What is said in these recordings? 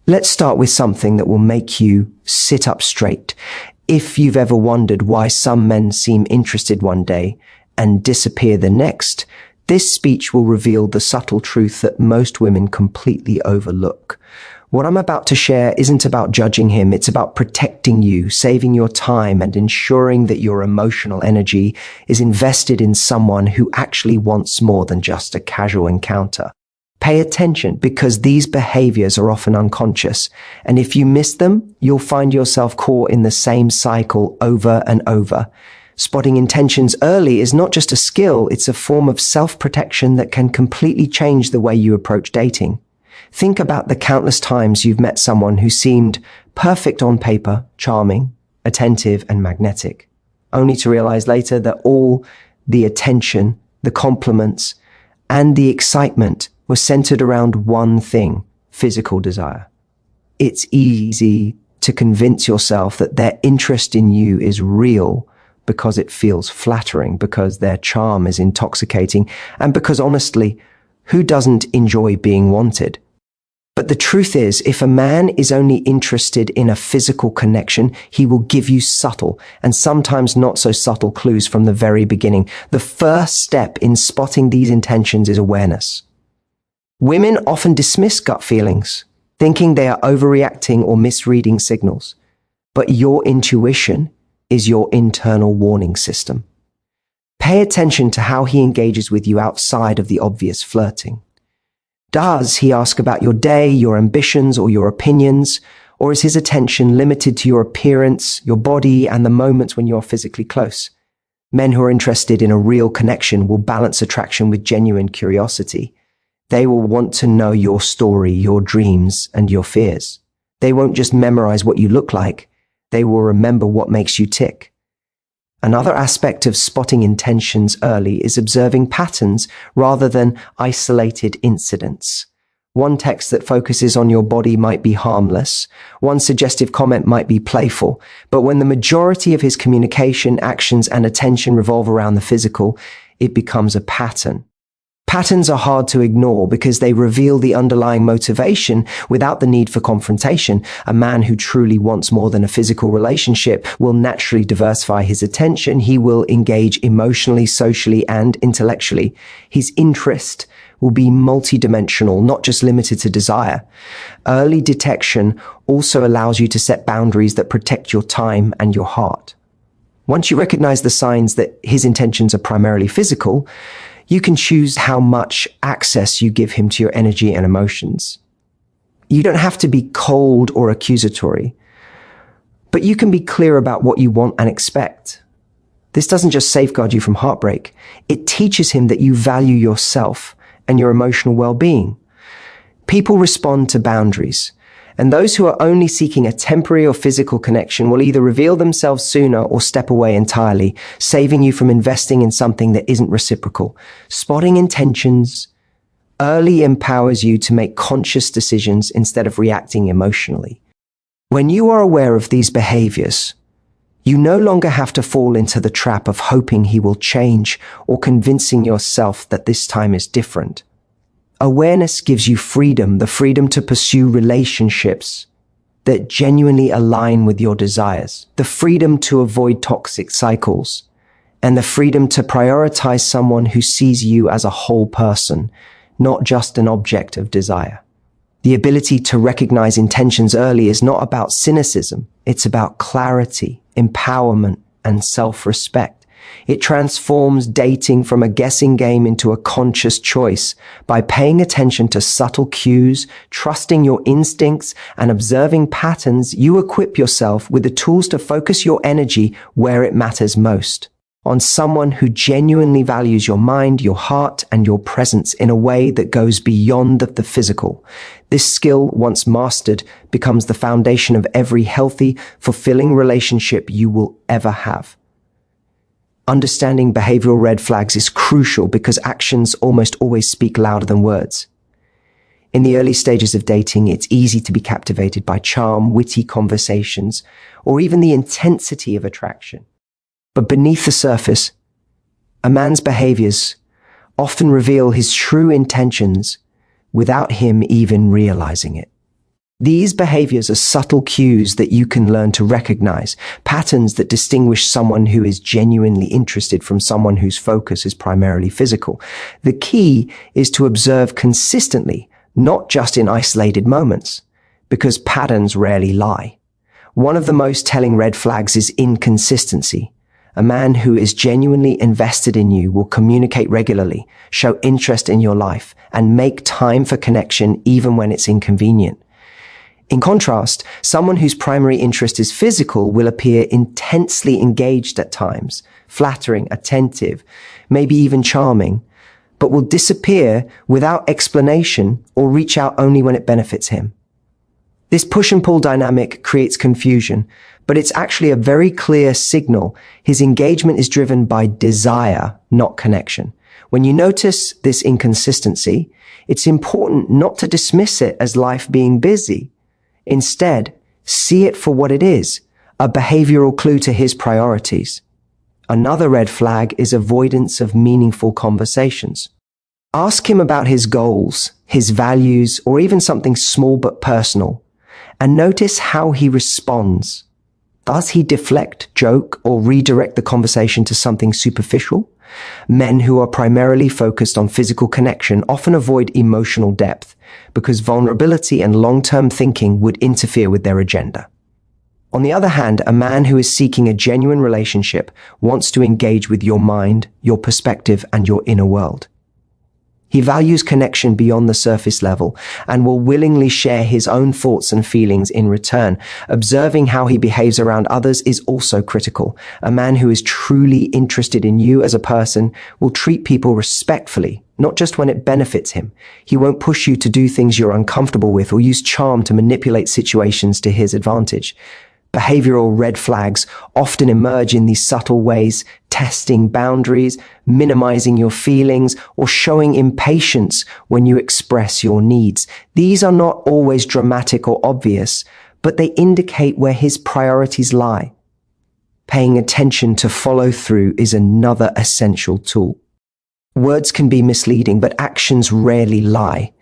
Let's start with something that will make you sit up straight. If you've ever wondered why some men seem interested one day and disappear the next, this speech will reveal the subtle truth that most women completely overlook. What I'm about to share isn't about judging him, it's about protecting you, saving your time, and ensuring that your emotional energy is invested in someone who actually wants more than just a casual encounter. Pay attention, because these behaviors are often unconscious, and if you miss them, you'll find yourself caught in the same cycle over and over. Spotting intentions early is not just a skill, it's a form of self-protection that can completely change the way you approach dating. Think about the countless times you've met someone who seemed perfect on paper, charming, attentive, and magnetic, only to realize later that all the attention, the compliments, and the excitement was centered around one thing: physical desire. It's easy to convince yourself that their interest in you is real because it feels flattering, because their charm is intoxicating, and because honestly, who doesn't enjoy being wanted? But the truth is, if a man is only interested in a physical connection, he will give you subtle and sometimes not so subtle clues from the very beginning. The first step in spotting these intentions is awareness. Women often dismiss gut feelings, thinking they are overreacting or misreading signals. But your intuition is your internal warning system. Pay attention to how he engages with you outside of the obvious flirting. Does he ask about your day, your ambitions, or your opinions? Or is his attention limited to your appearance, your body, and the moments when you're physically close? Men who are interested in a real connection will balance attraction with genuine curiosity. They will want to know your story, your dreams, and your fears. They won't just memorize what you look like. They will remember what makes you tick. Another aspect of spotting intentions early is observing patterns rather than isolated incidents. One text that focuses on your body might be harmless. One suggestive comment might be playful. But when the majority of his communication, actions, and attention revolve around the physical, it becomes a pattern. Patterns are hard to ignore because they reveal the underlying motivation without the need for confrontation. A man who truly wants more than a physical relationship will naturally diversify his attention. He will engage emotionally, socially, and intellectually. His interest will be multidimensional, not just limited to desire. Early detection also allows you to set boundaries that protect your time and your heart. Once you recognize the signs that his intentions are primarily physical, you can choose how much access you give him to your energy and emotions. You don't have to be cold or accusatory, but you can be clear about what you want and expect. This doesn't just safeguard you from heartbreak. It teaches him that you value yourself and your emotional well-being. People respond to boundaries, and those who are only seeking a temporary or physical connection will either reveal themselves sooner or step away entirely, saving you from investing in something that isn't reciprocal. Spotting intentions early empowers you to make conscious decisions instead of reacting emotionally. When you are aware of these behaviors, you no longer have to fall into the trap of hoping he will change or convincing yourself that this time is different. Awareness gives you freedom, the freedom to pursue relationships that genuinely align with your desires, the freedom to avoid toxic cycles, and the freedom to prioritize someone who sees you as a whole person, not just an object of desire. The ability to recognize intentions early is not about cynicism. It's about clarity, empowerment, and self-respect. It transforms dating from a guessing game into a conscious choice. By paying attention to subtle cues, trusting your instincts, and observing patterns, you equip yourself with the tools to focus your energy where it matters most, on someone who genuinely values your mind, your heart, and your presence in a way that goes beyond the physical. This skill, once mastered, becomes the foundation of every healthy, fulfilling relationship you will ever have. Understanding behavioral red flags is crucial because actions almost always speak louder than words. In the early stages of dating, it's easy to be captivated by charm, witty conversations, or even the intensity of attraction. But beneath the surface, a man's behaviors often reveal his true intentions without him even realizing it. These behaviors are subtle cues that you can learn to recognize, patterns that distinguish someone who is genuinely interested from someone whose focus is primarily physical. The key is to observe consistently, not just in isolated moments, because patterns rarely lie. One of the most telling red flags is inconsistency. A man who is genuinely invested in you will communicate regularly, show interest in your life, and make time for connection even when it's inconvenient. In contrast, someone whose primary interest is physical will appear intensely engaged at times, flattering, attentive, maybe even charming, but will disappear without explanation or reach out only when it benefits him. This push and pull dynamic creates confusion, but it's actually a very clear signal. His engagement is driven by desire, not connection. When you notice this inconsistency, it's important not to dismiss it as life being busy. Instead, see it for what it is, a behavioral clue to his priorities. Another red flag is avoidance of meaningful conversations. Ask him about his goals, his values, or even something small but personal, and notice how he responds. Does he deflect, joke, or redirect the conversation to something superficial? Men who are primarily focused on physical connection often avoid emotional depth because vulnerability and long-term thinking would interfere with their agenda. On the other hand, a man who is seeking a genuine relationship wants to engage with your mind, your perspective, and your inner world. He values connection beyond the surface level and will willingly share his own thoughts and feelings in return. Observing how he behaves around others is also critical. A man who is truly interested in you as a person will treat people respectfully, not just when it benefits him. He won't push you to do things you're uncomfortable with or use charm to manipulate situations to his advantage. Behavioral red flags often emerge in these subtle ways, testing boundaries, minimizing your feelings, or showing impatience when you express your needs. These are not always dramatic or obvious, but they indicate where his priorities lie. Paying attention to follow through is another essential tool. Words can be misleading, but actions rarely lie.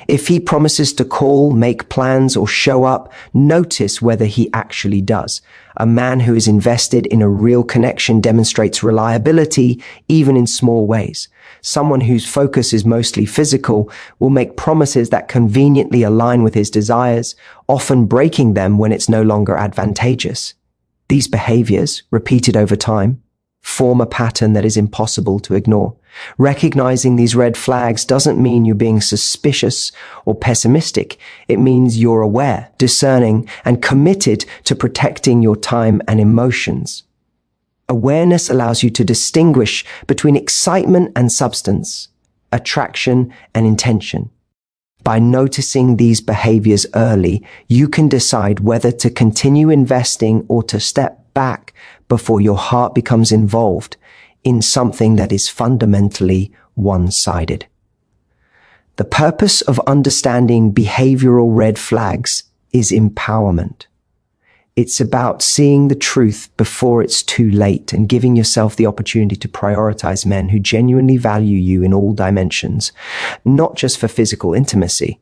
If he promises to call, make plans, or show up, notice whether he actually does. A man who is invested in a real connection demonstrates reliability, even in small ways. Someone whose focus is mostly physical will make promises that conveniently align with his desires, often breaking them when it's no longer advantageous. These behaviors, repeated over time, form a pattern that is impossible to ignore. Recognizing these red flags doesn't mean you're being suspicious or pessimistic. It means you're aware, discerning, and committed to protecting your time and emotions. Awareness allows you to distinguish between excitement and substance, attraction and intention. By noticing these behaviors early, you can decide whether to continue investing or to step back before your heart becomes involved in something that is fundamentally one-sided. The purpose of understanding behavioral red flags is empowerment. It's about seeing the truth before it's too late and giving yourself the opportunity to prioritize men who genuinely value you in all dimensions, not just for physical intimacy.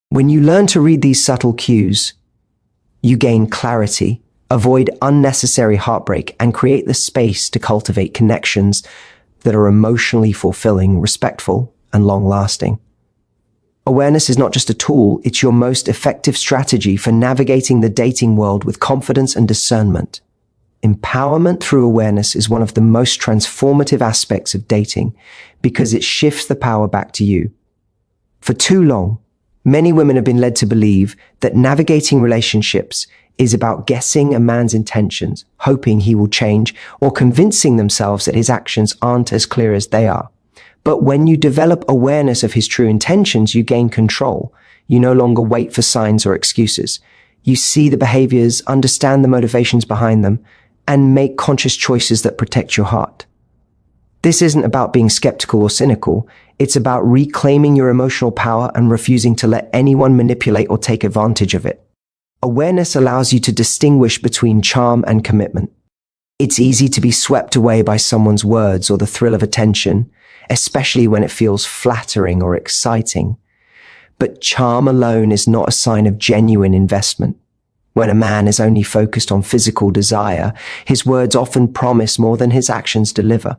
When you learn to read these subtle cues, you gain clarity, avoid unnecessary heartbreak, and create the space to cultivate connections that are emotionally fulfilling, respectful, and long-lasting. Awareness is not just a tool, it's your most effective strategy for navigating the dating world with confidence and discernment. Empowerment through awareness is one of the most transformative aspects of dating because it shifts the power back to you. For too long, many women have been led to believe that navigating relationships is about guessing a man's intentions, hoping he will change, or convincing themselves that his actions aren't as clear as they are. But when you develop awareness of his true intentions, you gain control. You no longer wait for signs or excuses. You see the behaviors, understand the motivations behind them, and make conscious choices that protect your heart. This isn't about being skeptical or cynical. It's about reclaiming your emotional power and refusing to let anyone manipulate or take advantage of it. Awareness allows you to distinguish between charm and commitment. It's easy to be swept away by someone's words or the thrill of attention, especially when it feels flattering or exciting. But charm alone is not a sign of genuine investment. When a man is only focused on physical desire, his words often promise more than his actions deliver.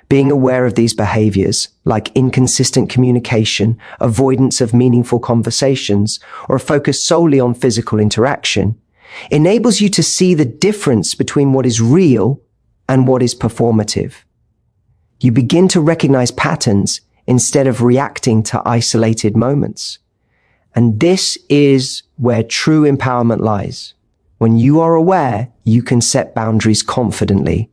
Being aware of these behaviors, like inconsistent communication, avoidance of meaningful conversations, or a focus solely on physical interaction, enables you to see the difference between what is real and what is performative. You begin to recognize patterns instead of reacting to isolated moments. And this is where true empowerment lies. When you are aware, you can set boundaries confidently.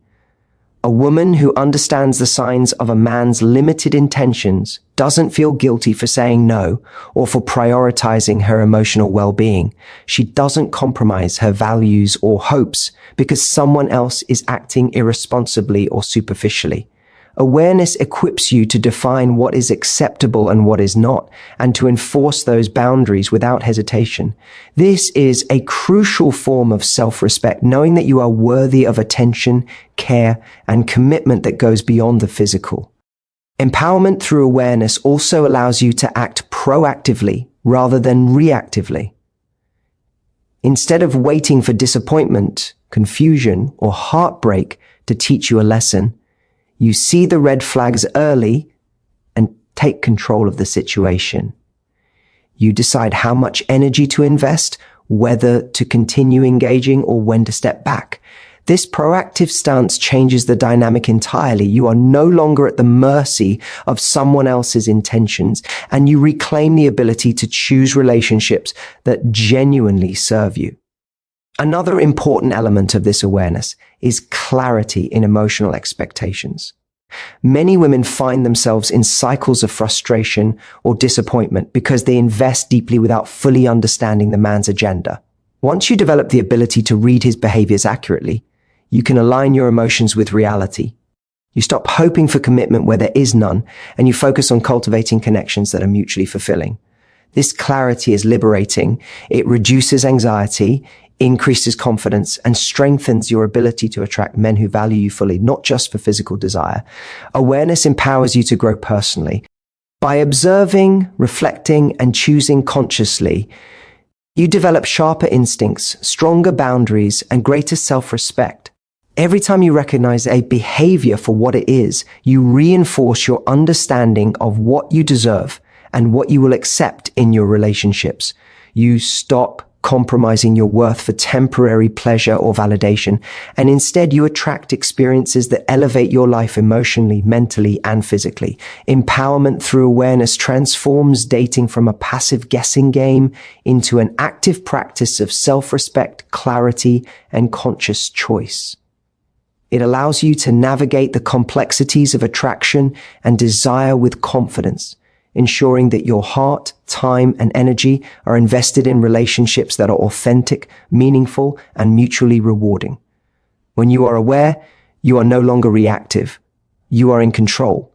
A woman who understands the signs of a man's limited intentions doesn't feel guilty for saying no or for prioritizing her emotional well-being. She doesn't compromise her values or hopes because someone else is acting irresponsibly or superficially. Awareness equips you to define what is acceptable and what is not, and to enforce those boundaries without hesitation. This is a crucial form of self-respect, knowing that you are worthy of attention, care, and commitment that goes beyond the physical. Empowerment through awareness also allows you to act proactively rather than reactively. Instead of waiting for disappointment, confusion, or heartbreak to teach you a lesson, you see the red flags early and take control of the situation. You decide how much energy to invest, whether to continue engaging or when to step back. This proactive stance changes the dynamic entirely. You are no longer at the mercy of someone else's intentions, and you reclaim the ability to choose relationships that genuinely serve you. Another important element of this awareness is clarity in emotional expectations. Many women find themselves in cycles of frustration or disappointment because they invest deeply without fully understanding the man's agenda. Once you develop the ability to read his behaviors accurately, you can align your emotions with reality. You stop hoping for commitment where there is none, and you focus on cultivating connections that are mutually fulfilling. This clarity is liberating. It reduces anxiety, increases confidence, and strengthens your ability to attract men who value you fully, not just for physical desire. Awareness empowers you to grow personally. By observing, reflecting, and choosing consciously, you develop sharper instincts, stronger boundaries, and greater self-respect. Every time you recognize a behavior for what it is, you reinforce your understanding of what you deserve and what you will accept in your relationships. You stop compromising your worth for temporary pleasure or validation, and instead you attract experiences that elevate your life emotionally, mentally, and physically. Empowerment through awareness transforms dating from a passive guessing game into an active practice of self-respect, clarity, and conscious choice. It allows you to navigate the complexities of attraction and desire with confidence, ensuring that your heart, time, and energy are invested in relationships that are authentic, meaningful, and mutually rewarding. When you are aware, you are no longer reactive. You are in control.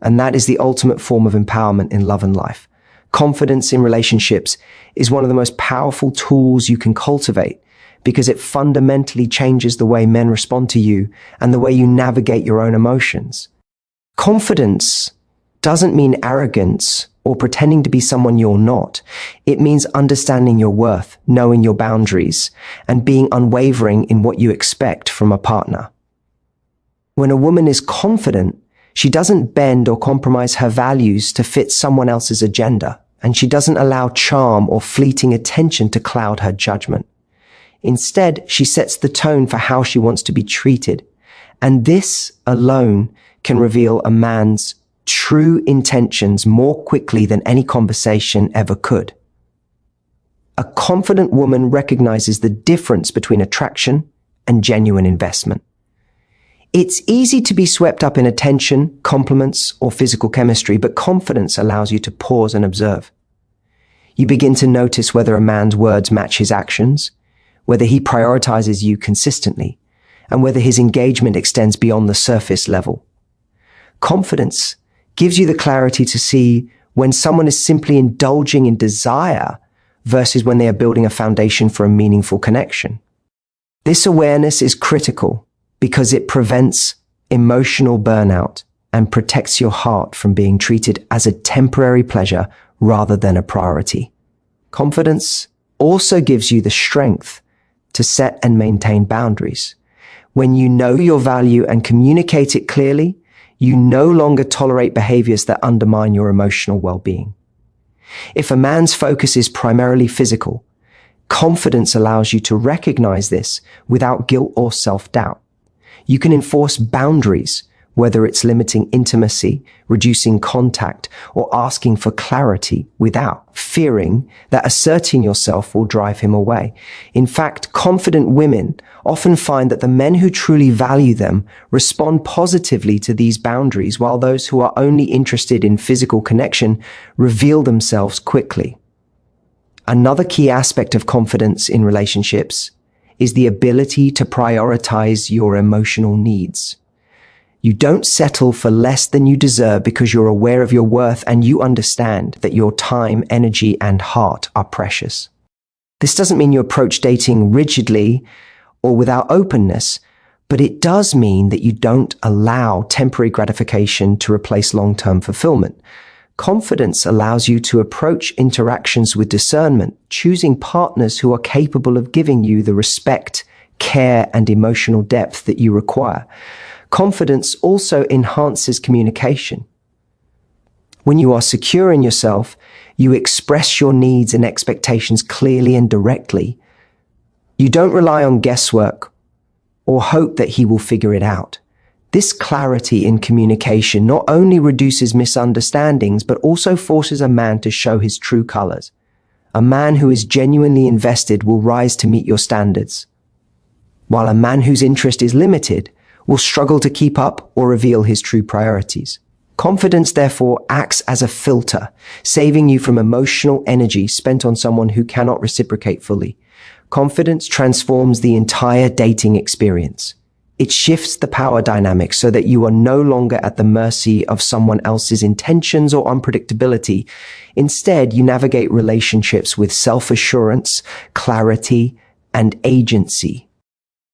And that is the ultimate form of empowerment in love and life. Confidence in relationships is one of the most powerful tools you can cultivate because it fundamentally changes the way men respond to you and the way you navigate your own emotions. Confidence doesn't mean arrogance or pretending to be someone you're not. It means understanding your worth, knowing your boundaries, and being unwavering in what you expect from a partner. When a woman is confident, she doesn't bend or compromise her values to fit someone else's agenda, and she doesn't allow charm or fleeting attention to cloud her judgment. Instead, she sets the tone for how she wants to be treated, and this alone can reveal a man's true intentions more quickly than any conversation ever could. A confident woman recognizes the difference between attraction and genuine investment. It's easy to be swept up in attention, compliments, or physical chemistry, but confidence allows you to pause and observe. You begin to notice whether a man's words match his actions, whether he prioritizes you consistently, and whether his engagement extends beyond the surface level. Confidence gives you the clarity to see when someone is simply indulging in desire versus when they are building a foundation for a meaningful connection. This awareness is critical because it prevents emotional burnout and protects your heart from being treated as a temporary pleasure rather than a priority. Confidence also gives you the strength to set and maintain boundaries. When you know your value and communicate it clearly, you no longer tolerate behaviors that undermine your emotional well-being. If a man's focus is primarily physical, confidence allows you to recognize this without guilt or self-doubt. You can enforce boundaries, whether it's limiting intimacy, reducing contact, or asking for clarity without fearing that asserting yourself will drive him away. In fact, confident women often find that the men who truly value them respond positively to these boundaries, while those who are only interested in physical connection reveal themselves quickly. Another key aspect of confidence in relationships is the ability to prioritize your emotional needs. You don't settle for less than you deserve because you're aware of your worth and you understand that your time, energy, and heart are precious. This doesn't mean you approach dating rigidly or without openness, but it does mean that you don't allow temporary gratification to replace long-term fulfillment. Confidence allows you to approach interactions with discernment, choosing partners who are capable of giving you the respect, care, and emotional depth that you require. Confidence also enhances communication. When you are secure in yourself, you express your needs and expectations clearly and directly. You don't rely on guesswork or hope that he will figure it out. This clarity in communication not only reduces misunderstandings, but also forces a man to show his true colors. A man who is genuinely invested will rise to meet your standards, while a man whose interest is limited will struggle to keep up or reveal his true priorities. Confidence, therefore, acts as a filter, saving you from emotional energy spent on someone who cannot reciprocate fully. Confidence transforms the entire dating experience. It shifts the power dynamic so that you are no longer at the mercy of someone else's intentions or unpredictability. Instead, you navigate relationships with self-assurance, clarity, and agency.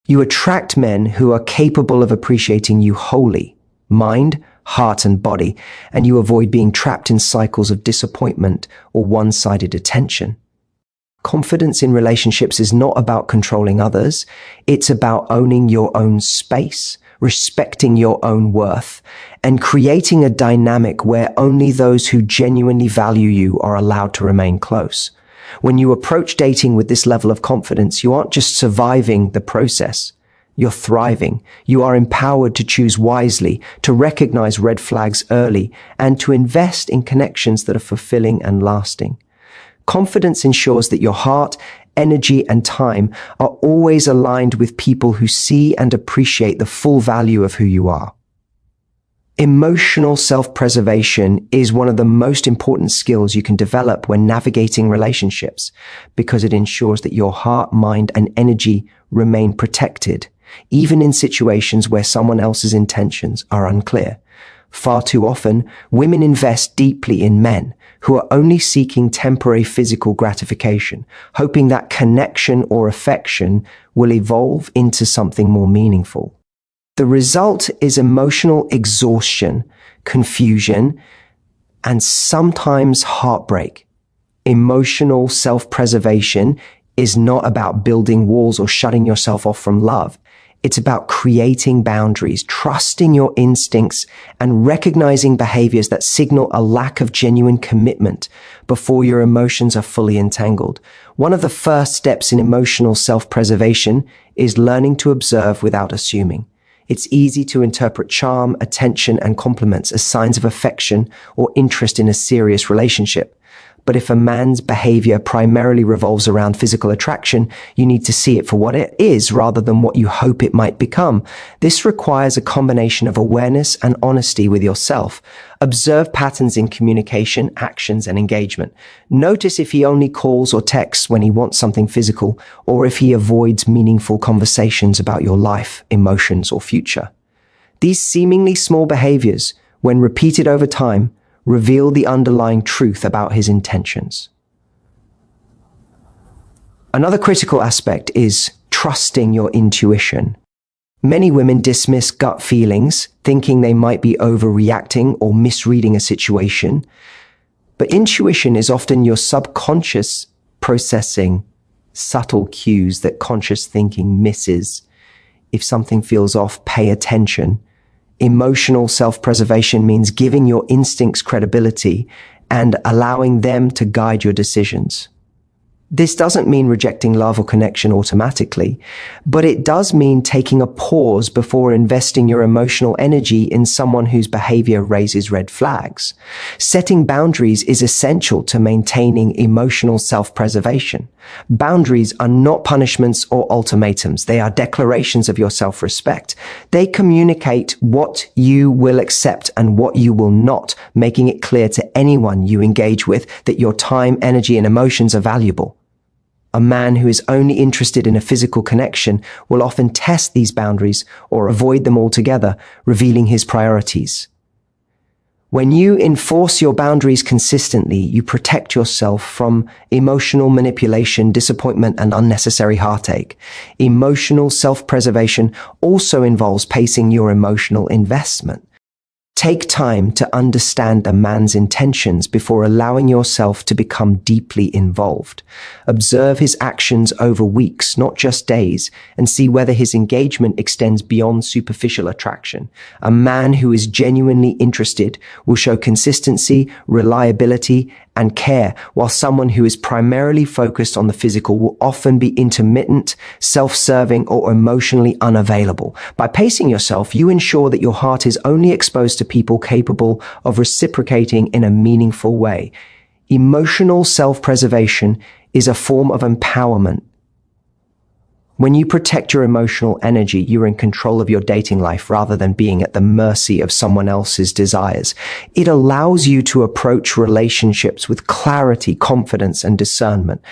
You attract men who are capable of appreciating you wholly, mind, heart, and body, and you avoid being trapped in cycles of disappointment or one-sided attention. Confidence in relationships is not about controlling others. It's about owning your own space, respecting your own worth, and creating a dynamic where only those who genuinely value you are allowed to remain close. When you approach dating with this level of confidence, you aren't just surviving the process. You're thriving. You are empowered to choose wisely, to recognize red flags early, and to invest in connections that are fulfilling and lasting. Confidence ensures that your heart, energy, and time are always aligned with people who see and appreciate the full value of who you are. Emotional self-preservation is one of the most important skills you can develop when navigating relationships because it ensures that your heart, mind, and energy remain protected, even in situations where someone else's intentions are unclear. Far too often, women invest deeply in men who are only seeking temporary physical gratification, hoping that connection or affection will evolve into something more meaningful. The result is emotional exhaustion, confusion, and sometimes heartbreak. Emotional self-preservation is not about building walls or shutting yourself off from love. It's about creating boundaries, trusting your instincts, and recognizing behaviors that signal a lack of genuine commitment before your emotions are fully entangled. One of the first steps in emotional self-preservation is learning to observe without assuming. It's easy to interpret charm, attention, and compliments as signs of affection or interest in a serious relationship. But if a man's behavior primarily revolves around physical attraction, you need to see it for what it is rather than what you hope it might become. This requires a combination of awareness and honesty with yourself. Observe patterns in communication, actions, and engagement. Notice if he only calls or texts when he wants something physical, or if he avoids meaningful conversations about your life, emotions, or future. These seemingly small behaviors, when repeated over time, reveal the underlying truth about his intentions. Another critical aspect is trusting your intuition. Many women dismiss gut feelings, thinking they might be overreacting or misreading a situation. But intuition is often your subconscious processing subtle cues that conscious thinking misses. If something feels off, pay attention. Emotional self-preservation means giving your instincts credibility and allowing them to guide your decisions. This doesn't mean rejecting love or connection automatically, but it does mean taking a pause before investing your emotional energy in someone whose behavior raises red flags. Setting boundaries is essential to maintaining emotional self-preservation. Boundaries are not punishments or ultimatums. They are declarations of your self-respect. They communicate what you will accept and what you will not, making it clear to anyone you engage with that your time, energy, and emotions are valuable. A man who is only interested in a physical connection will often test these boundaries or avoid them altogether, revealing his priorities. When you enforce your boundaries consistently, you protect yourself from emotional manipulation, disappointment, and unnecessary heartache. Emotional self-preservation also involves pacing your emotional investment. Take time to understand a man's intentions before allowing yourself to become deeply involved. Observe his actions over weeks, not just days, and see whether his engagement extends beyond superficial attraction. A man who is genuinely interested will show consistency, reliability, and care, while someone who is primarily focused on the physical will often be intermittent, self-serving, or emotionally unavailable. By pacing yourself, you ensure that your heart is only exposed to people capable of reciprocating in a meaningful way. Emotional self-preservation is a form of empowerment. When you protect your emotional energy, you're in control of your dating life rather than being at the mercy of someone else's desires. It allows you to approach relationships with clarity, confidence, and discernment.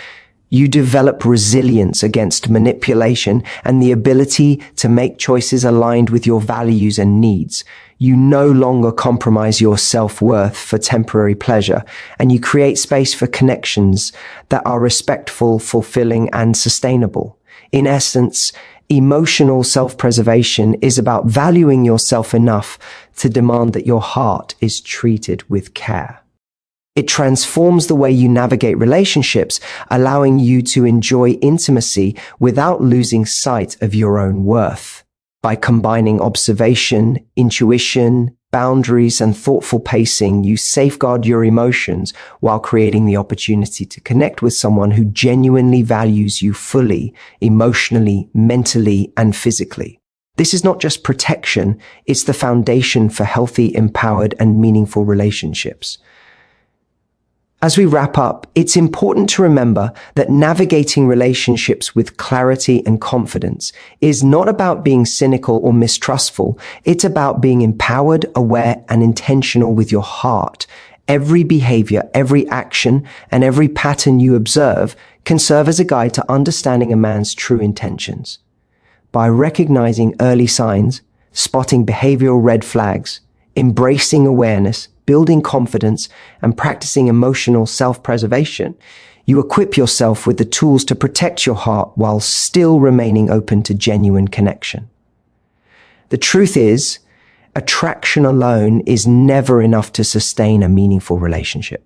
You develop resilience against manipulation and the ability to make choices aligned with your values and needs. You no longer compromise your self-worth for temporary pleasure, and you create space for connections that are respectful, fulfilling, and sustainable. In essence, emotional self-preservation is about valuing yourself enough to demand that your heart is treated with care. It transforms the way you navigate relationships, allowing you to enjoy intimacy without losing sight of your own worth. By combining observation, intuition, boundaries, and thoughtful pacing, you safeguard your emotions while creating the opportunity to connect with someone who genuinely values you fully, emotionally, mentally, and physically. This is not just protection, it's the foundation for healthy, empowered, and meaningful relationships. As we wrap up, it's important to remember that navigating relationships with clarity and confidence is not about being cynical or mistrustful. It's about being empowered, aware, and intentional with your heart. Every behavior, every action, and every pattern you observe can serve as a guide to understanding a man's true intentions. By recognizing early signs, spotting behavioral red flags, embracing awareness, building confidence, and practicing emotional self-preservation, you equip yourself with the tools to protect your heart while still remaining open to genuine connection. The truth is, attraction alone is never enough to sustain a meaningful relationship.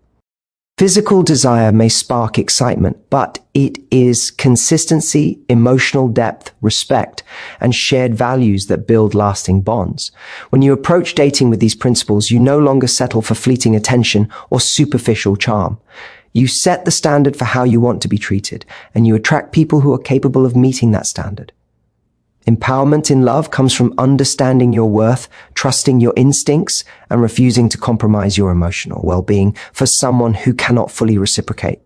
Physical desire may spark excitement, but it is consistency, emotional depth, respect, and shared values that build lasting bonds. When you approach dating with these principles, you no longer settle for fleeting attention or superficial charm. You set the standard for how you want to be treated, and you attract people who are capable of meeting that standard. Empowerment in love comes from understanding your worth, trusting your instincts, and refusing to compromise your emotional well-being for someone who cannot fully reciprocate.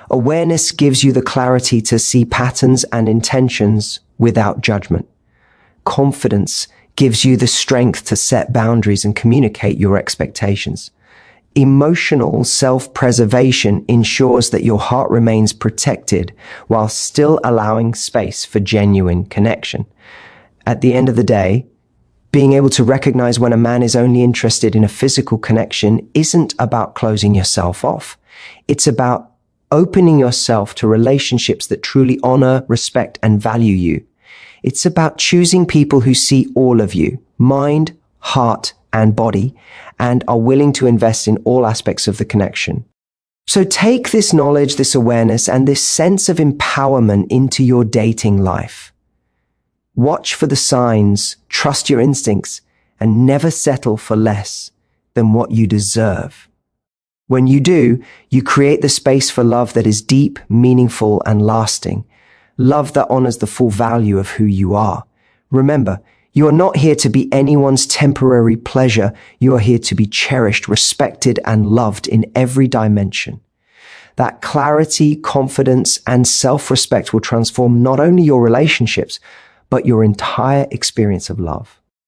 Awareness gives you the clarity to see patterns and intentions without judgment. Confidence gives you the strength to set boundaries and communicate your expectations. Emotional self-preservation ensures that your heart remains protected while still allowing space for genuine connection. At the end of the day, being able to recognize when a man is only interested in a physical connection isn't about closing yourself off. It's about opening yourself to relationships that truly honor, respect, and value you. It's about choosing people who see all of you, mind, heart, and body, and are willing to invest in all aspects of the connection. So take this knowledge, this awareness, and this sense of empowerment into your dating life. Watch for the signs, trust your instincts, and never settle for less than what you deserve. When you do, you create the space for love that is deep, meaningful, and lasting. Love that honors the full value of who you are. Remember, you are not here to be anyone's temporary pleasure. You are here to be cherished, respected, and loved in every dimension. That clarity, confidence, and self-respect will transform not only your relationships, but your entire experience of love.